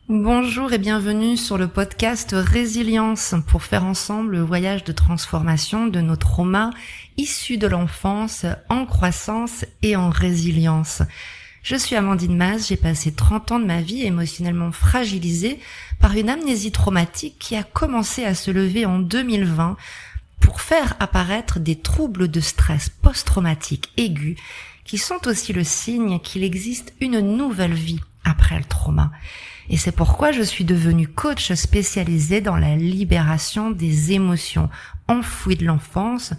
Bonjour et bienvenue sur le podcast Résilience pour faire ensemble le voyage de transformation de nos traumas issus de l'enfance en croissance et en résilience. Je suis Amandine Maz, j'ai passé 30 ans de ma vie émotionnellement fragilisée par une amnésie traumatique qui a commencé à se lever en 2020 pour faire apparaître des troubles de stress post-traumatique aigus qui sont aussi le signe qu'il existe une nouvelle vie après le trauma. Et c'est pourquoi je suis devenue coach spécialisée dans la libération des émotions enfouies de l'enfance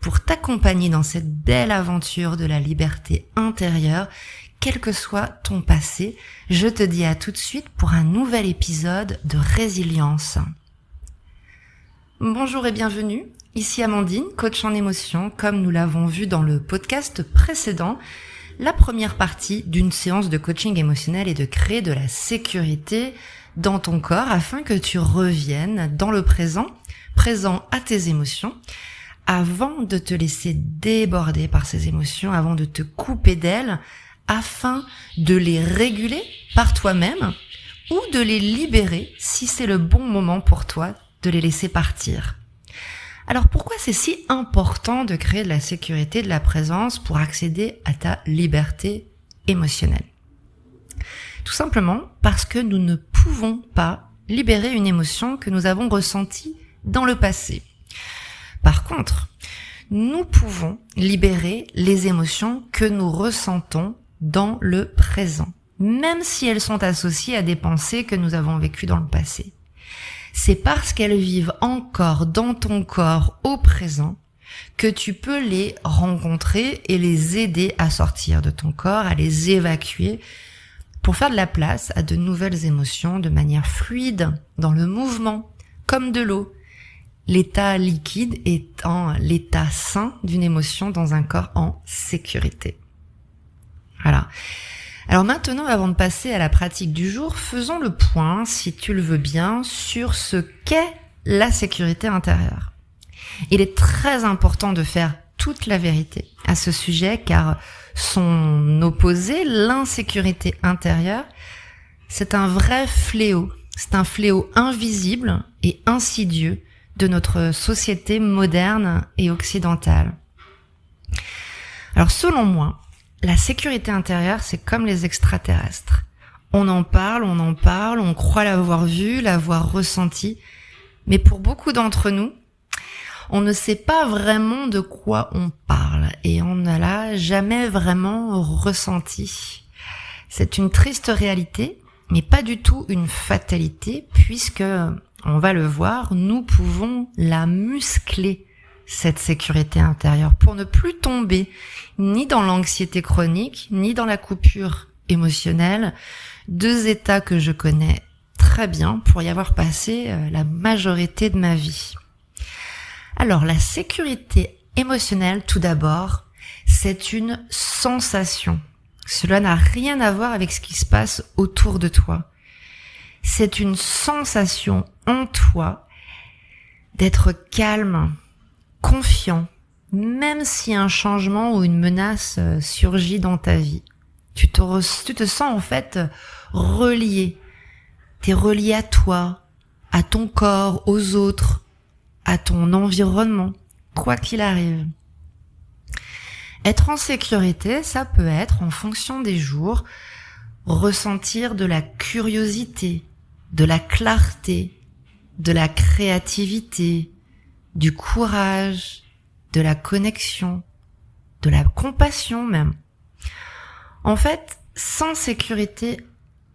pour t'accompagner dans cette belle aventure de la liberté intérieure, quel que soit ton passé. Je te dis à tout de suite pour un nouvel épisode de Résilience. Bonjour et bienvenue, ici Amandine, coach en émotion, comme nous l'avons vu dans le podcast précédent. La première partie d'une séance de coaching émotionnel est de créer de la sécurité dans ton corps afin que tu reviennes dans le présent à tes émotions, avant de te laisser déborder par ces émotions, avant de te couper d'elles, afin de les réguler par toi-même ou de les libérer si c'est le bon moment pour toi de les laisser partir. Alors pourquoi c'est si important de créer de la sécurité, de la présence pour accéder à ta liberté émotionnelle? Tout simplement parce que nous ne pouvons pas libérer une émotion que nous avons ressentie dans le passé. Par contre, nous pouvons libérer les émotions que nous ressentons dans le présent, même si elles sont associées à des pensées que nous avons vécues dans le passé. C'est parce qu'elles vivent encore dans ton corps au présent que tu peux les rencontrer et les aider à sortir de ton corps, à les évacuer pour faire de la place à de nouvelles émotions de manière fluide, dans le mouvement, comme de l'eau. L'état liquide étant l'état sain d'une émotion dans un corps en sécurité. Voilà. Alors maintenant, avant de passer à la pratique du jour, faisons le point, si tu le veux bien, sur ce qu'est la sécurité intérieure. Il est très important de faire toute la vérité à ce sujet, car son opposé, l'insécurité intérieure, c'est un vrai fléau. C'est un fléau invisible et insidieux de notre société moderne et occidentale. Alors selon moi, la sécurité intérieure, c'est comme les extraterrestres. On en parle, on croit l'avoir vu, l'avoir ressenti. Mais pour beaucoup d'entre nous, on ne sait pas vraiment de quoi on parle et on ne l'a jamais vraiment ressenti. C'est une triste réalité, mais pas du tout une fatalité, puisque, on va le voir, nous pouvons la muscler, cette sécurité intérieure, pour ne plus tomber ni dans l'anxiété chronique, ni dans la coupure émotionnelle, deux états que je connais très bien pour y avoir passé la majorité de ma vie. Alors, la sécurité émotionnelle, tout d'abord, c'est une sensation. Cela n'a rien à voir avec ce qui se passe autour de toi. C'est une sensation en toi d'être calme, confiant, même si un changement ou une menace surgit dans ta vie. Tu te sens en fait relié. T'es relié à toi, à ton corps, aux autres, à ton environnement, quoi qu'il arrive. Être en sécurité, ça peut être, en fonction des jours, ressentir de la curiosité, de la clarté, de la créativité, du courage, de la connexion, de la compassion même. En fait, sans sécurité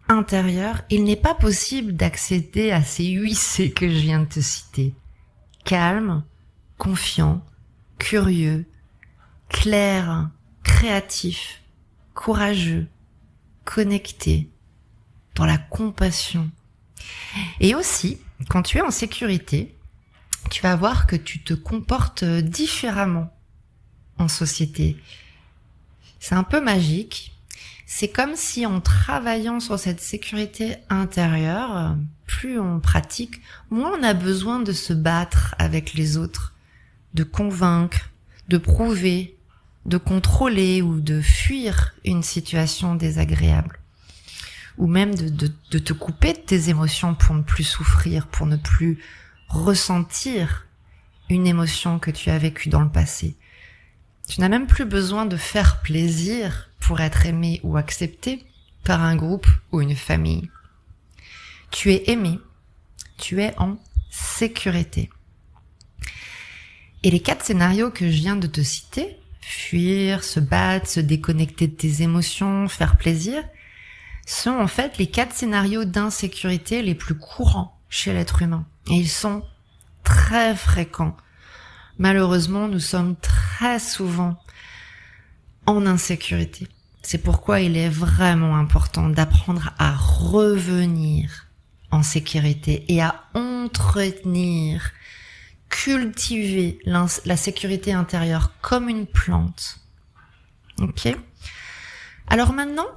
intérieure, il n'est pas possible d'accéder à ces 8 C que je viens de te citer. Calme, confiant, curieux, clair, créatif, courageux, connecté, dans la compassion. Et aussi, quand tu es en sécurité, tu vas voir que tu te comportes différemment en société. C'est un peu magique. C'est comme si en travaillant sur cette sécurité intérieure, plus on pratique, moins on a besoin de se battre avec les autres, de convaincre, de prouver, de contrôler ou de fuir une situation désagréable. ou même de te couper de tes émotions pour ne plus souffrir, pour ne plus ressentir une émotion que tu as vécue dans le passé. Tu n'as même plus besoin de faire plaisir pour être aimé ou accepté par un groupe ou une famille. Tu es aimé, tu es en sécurité. Et les 4 scénarios que je viens de te citer, fuir, se battre, se déconnecter de tes émotions, faire plaisir, sont en fait les 4 scénarios d'insécurité les plus courants chez l'être humain. Et ils sont très fréquents. Malheureusement, nous sommes très souvent en insécurité. C'est pourquoi il est vraiment important d'apprendre à revenir en sécurité et à entretenir, cultiver la sécurité intérieure comme une plante. Ok ? Alors maintenant,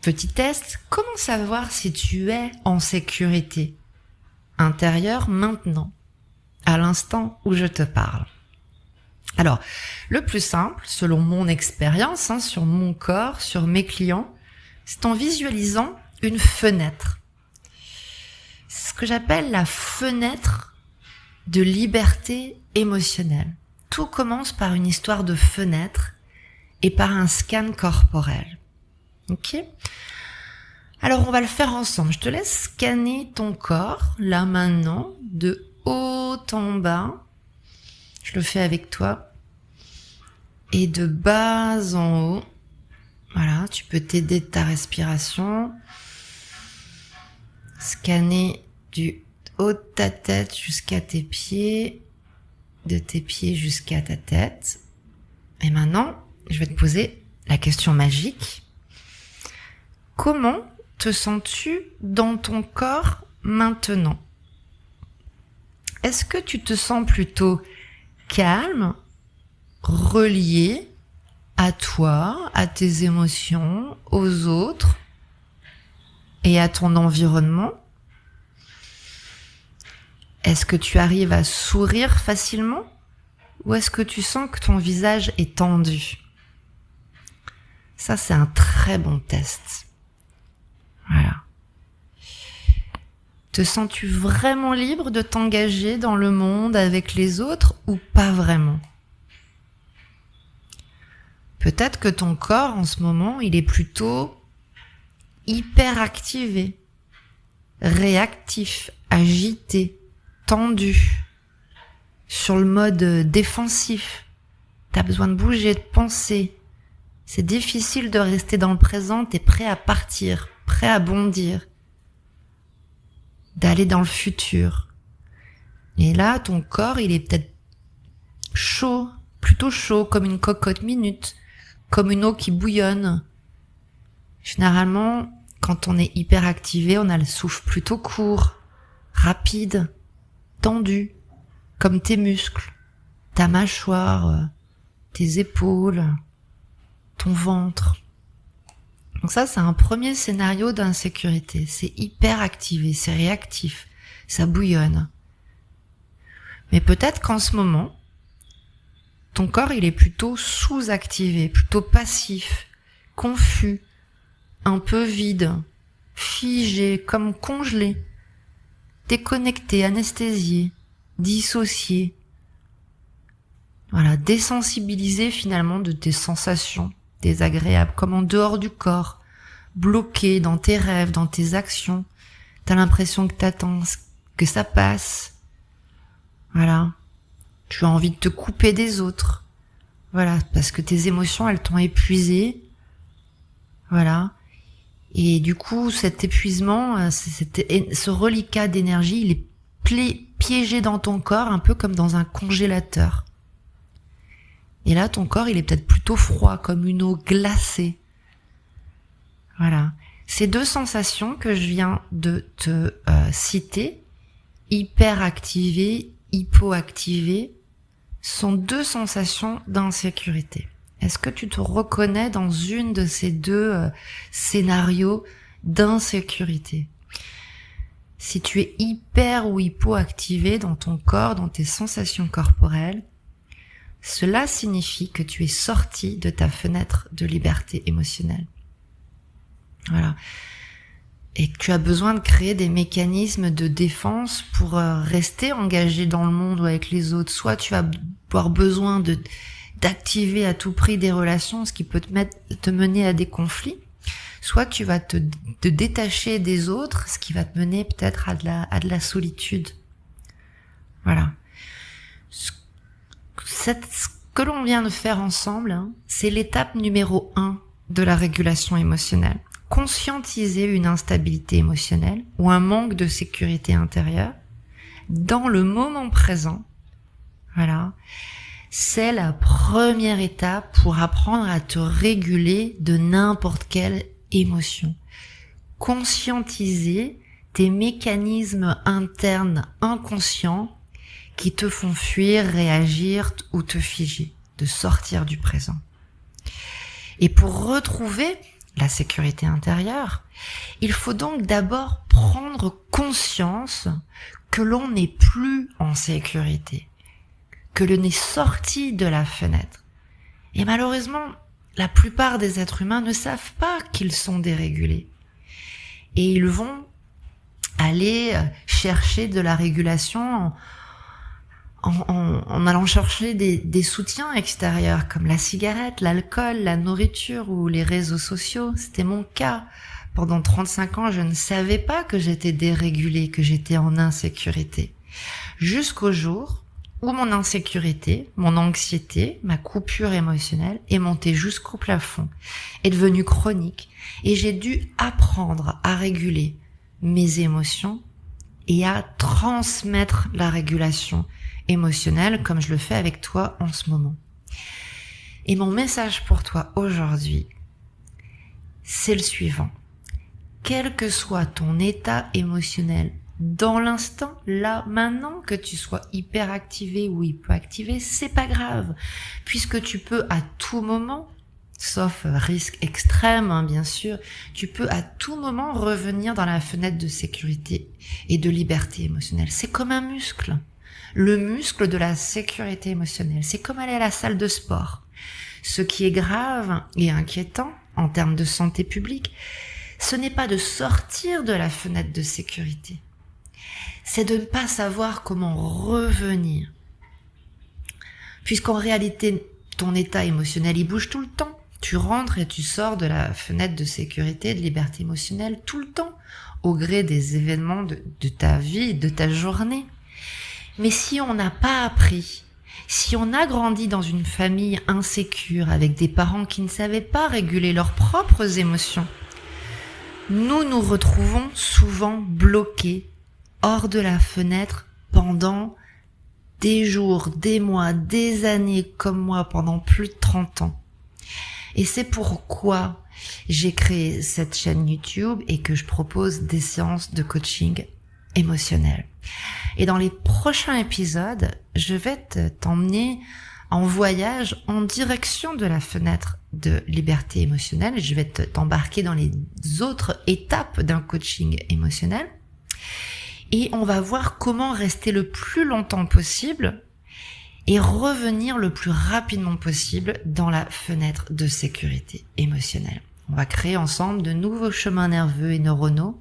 petit test, comment savoir si tu es en sécurité intérieure maintenant, à l'instant où je te parle ? Alors, le plus simple, selon mon expérience, sur mon corps, sur mes clients, c'est en visualisant une fenêtre. C'est ce que j'appelle la fenêtre de liberté émotionnelle. Tout commence par une histoire de fenêtre et par un scan corporel. Ok ? Alors, on va le faire ensemble. Je te laisse scanner ton corps, là maintenant, de haut en bas. Je le fais avec toi. Et de bas en haut. Voilà, tu peux t'aider de ta respiration. Scanner du haut de ta tête jusqu'à tes pieds. De tes pieds jusqu'à ta tête. Et maintenant, je vais te poser la question magique. Comment te sens-tu dans ton corps maintenant ? Est-ce que tu te sens plutôt calme, relié à toi, à tes émotions, aux autres et à ton environnement ? Est-ce que tu arrives à sourire facilement ou est-ce que tu sens que ton visage est tendu ? Ça, c'est un très bon test. Voilà. Te sens-tu vraiment libre de t'engager dans le monde avec les autres ou pas vraiment ? Peut-être que ton corps, en ce moment, il est plutôt hyper activé, réactif, agité, tendu, sur le mode défensif. T'as besoin de bouger, de penser. C'est difficile de rester dans le présent, t'es prêt à partir, prêt à bondir, d'aller dans le futur. Et là, ton corps, il est peut-être chaud, plutôt chaud, comme une cocotte minute, comme une eau qui bouillonne. Généralement, quand on est hyper activé, on a le souffle plutôt court, rapide, tendu, comme tes muscles, ta mâchoire, tes épaules, ton ventre. Donc ça, c'est un premier scénario d'insécurité. C'est hyper activé, c'est réactif, ça bouillonne. Mais peut-être qu'en ce moment, ton corps, il est plutôt sous-activé, plutôt passif, confus, un peu vide, figé, comme congelé, déconnecté, anesthésié, dissocié. Voilà, désensibilisé finalement de tes sensations désagréables, comme en dehors du corps, bloqué dans tes rêves, dans tes actions. T'as l'impression que t'attends, que ça passe. Voilà. Tu as envie de te couper des autres. Voilà, parce que tes émotions, elles t'ont épuisé. Voilà. Et du coup, cet épuisement, ce reliquat d'énergie, il est piégé dans ton corps, un peu comme dans un congélateur. Et là, ton corps, il est peut-être plutôt froid, comme une eau glacée. Voilà. Ces deux sensations que je viens de te citer, hyperactivé, hypoactivé, sont deux sensations d'insécurité. Est-ce que tu te reconnais dans une de ces deux scénarios d'insécurité ? Si tu es hyper ou hypoactivé dans ton corps, dans tes sensations corporelles, cela signifie que tu es sorti de ta fenêtre de liberté émotionnelle. Voilà. et que tu as besoin de créer des mécanismes de défense pour rester engagé dans le monde ou avec les autres, soit tu vas avoir besoin d'activer à tout prix des relations, ce qui peut te mener à des conflits, soit tu vas te détacher des autres, ce qui va te mener peut-être à de la solitude. Voilà. Ce que l'on vient de faire ensemble, c'est l'étape numéro 1 de la régulation émotionnelle. Conscientiser une instabilité émotionnelle ou un manque de sécurité intérieure dans le moment présent, voilà, c'est la première étape pour apprendre à te réguler de n'importe quelle émotion. Conscientiser tes mécanismes internes inconscients qui te font fuir, réagir ou te figer, de sortir du présent. Et pour retrouver la sécurité intérieure, il faut donc d'abord prendre conscience que l'on n'est plus en sécurité, que l'on est sorti de la fenêtre. Et malheureusement, la plupart des êtres humains ne savent pas qu'ils sont dérégulés. Et ils vont aller chercher de la régulation en allant chercher des soutiens extérieurs comme la cigarette, l'alcool, la nourriture ou les réseaux sociaux. C'était mon cas. Pendant 35 ans, je ne savais pas que j'étais dérégulée, que j'étais en insécurité. Jusqu'au jour où mon insécurité, mon anxiété, ma coupure émotionnelle est montée jusqu'au plafond, est devenue chronique et j'ai dû apprendre à réguler mes émotions et à transmettre la régulation émotionnelle comme je le fais avec toi en ce moment. Et mon message pour toi aujourd'hui, c'est le suivant. Quel que soit ton état émotionnel dans l'instant, là, maintenant, que tu sois hyperactivé ou hypoactivé, c'est pas grave, puisque tu peux à tout moment, sauf risque extrême, bien sûr, tu peux à tout moment revenir dans la fenêtre de sécurité et de liberté émotionnelle. C'est comme un muscle. Le muscle de la sécurité émotionnelle. C'est comme aller à la salle de sport. Ce qui est grave et inquiétant en termes de santé publique, ce n'est pas de sortir de la fenêtre de sécurité. C'est de ne pas savoir comment revenir. Puisqu'en réalité, ton état émotionnel, il bouge tout le temps. Tu rentres et tu sors de la fenêtre de sécurité, de liberté émotionnelle tout le temps, au gré des événements de ta vie, de ta journée. Mais si on n'a pas appris, si on a grandi dans une famille insécure avec des parents qui ne savaient pas réguler leurs propres émotions, nous nous retrouvons souvent bloqués hors de la fenêtre pendant des jours, des mois, des années comme moi pendant plus de 30 ans. Et c'est pourquoi j'ai créé cette chaîne YouTube et que je propose des séances de coaching émotionnel. Et dans les prochains épisodes, je vais t'emmener en voyage en direction de la fenêtre de liberté émotionnelle. Je vais t'embarquer dans les autres étapes d'un coaching émotionnel. Et on va voir comment rester le plus longtemps possible et revenir le plus rapidement possible dans la fenêtre de sécurité émotionnelle. On va créer ensemble de nouveaux chemins nerveux et neuronaux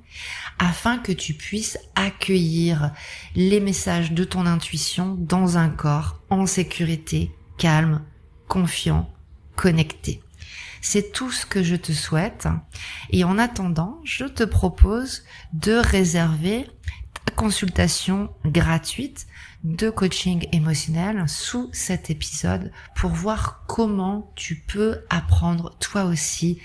afin que tu puisses accueillir les messages de ton intuition dans un corps en sécurité, calme, confiant, connecté. C'est tout ce que je te souhaite. Et en attendant, je te propose de réserver ta consultation gratuite de coaching émotionnel sous cet épisode pour voir comment tu peux apprendre toi aussi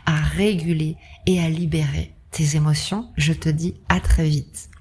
à réguler et à libérer tes émotions. Je te dis à très vite.